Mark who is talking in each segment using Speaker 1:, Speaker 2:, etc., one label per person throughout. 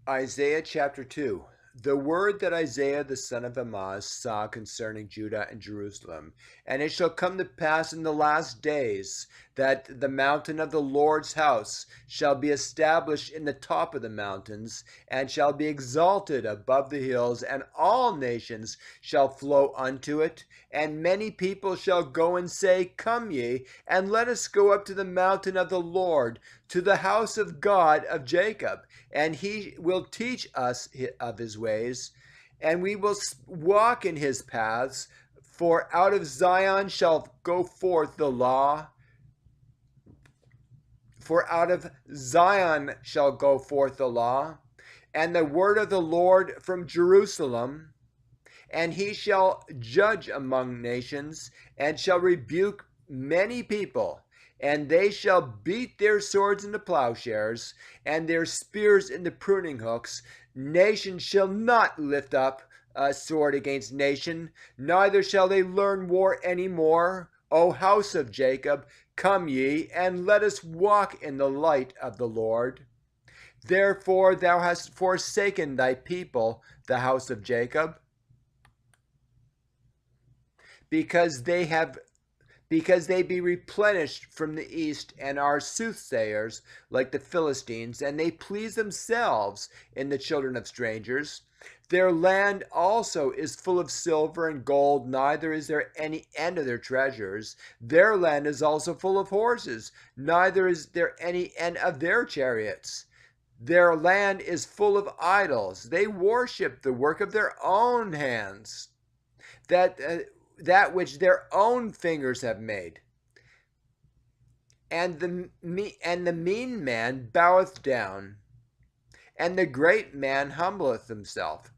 Speaker 1: Isaiah chapter 2. The word that Isaiah the son of Amoz saw concerning Judah and Jerusalem. And it shall come to pass in the last days that the mountain of the Lord's house shall be established in the top of the mountains, and shall be exalted above the hills, and all nations shall flow unto it. And many people shall go and say, Come ye, and let us go up to the mountain of the Lord, to the house of God of Jacob, and he will teach us of his ways, and we will walk in his paths. For out of Zion shall go forth the law. For out of Zion shall go forth the law, and the word of the Lord from Jerusalem. And he shall judge among nations, and shall rebuke many people. And they shall beat their swords into plowshares, and their spears into pruning hooks. Nation shall not lift up a sword against nation, neither shall they learn war any more. O house of Jacob, come ye, and let us walk in the light of the Lord. Therefore thou hast forsaken thy people, the house of Jacob, because they be replenished from the east, and are soothsayers like the Philistines, and they please themselves in the children of strangers. Their land also is full of silver and gold, neither is there any end of their treasures. Their land is also full of horses, neither is there any end of their chariots. Their land is full of idols. They worship the work of their own hands, that which their own fingers have made. And the mean man boweth down, and the great man humbleth himself.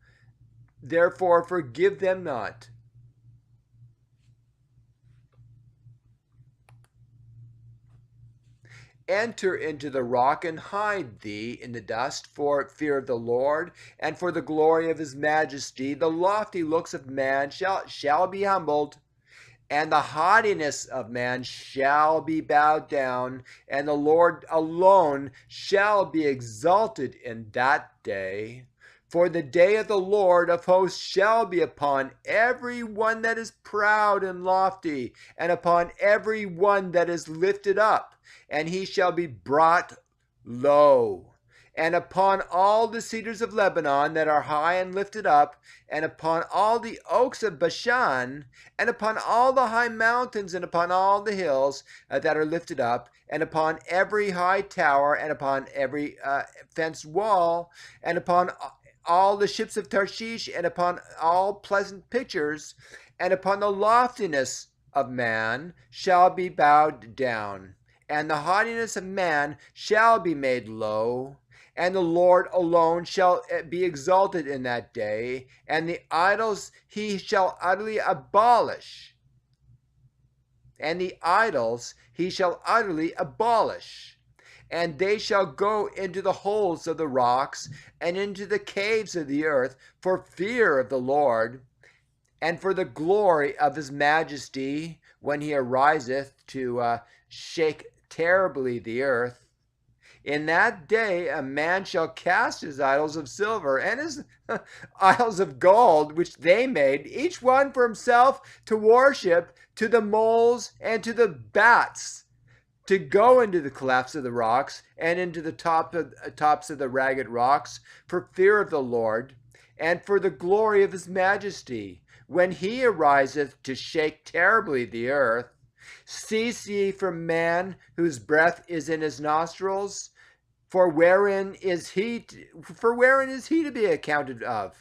Speaker 1: Therefore forgive them not. Enter into the rock, and hide thee in the dust, for fear of the Lord, and for the glory of his majesty. The lofty looks of man shall be humbled, and the haughtiness of man shall be bowed down, and the Lord alone shall be exalted in that day. For the day of the Lord of hosts shall be upon every one that is proud and lofty, and upon every one that is lifted up, and he shall be brought low. And upon all the cedars of Lebanon that are high and lifted up, and upon all the oaks of Bashan, and upon all the high mountains, and upon all the hills that are lifted up, and upon every high tower, and upon every fenced wall, and upon all the ships of Tarshish, and upon all pleasant pictures, and upon the loftiness of man shall be bowed down, and the haughtiness of man shall be made low. And the Lord alone shall be exalted in that day, and the idols he shall utterly abolish. And the idols he shall utterly abolish. And they shall go into the holes of the rocks, and into the caves of the earth, for fear of the Lord, and for the glory of his majesty, when he ariseth to shake terribly the earth. In that day a man shall cast his idols of silver and his idols of gold, which they made, each one for himself, to worship, to the moles and to the bats, to go into the clefts of the rocks, and into the tops of the ragged rocks, for fear of the Lord, and for the glory of his majesty, when he ariseth to shake terribly the earth. Cease ye from man, whose breath is in his nostrils, for wherein is he to be accounted of?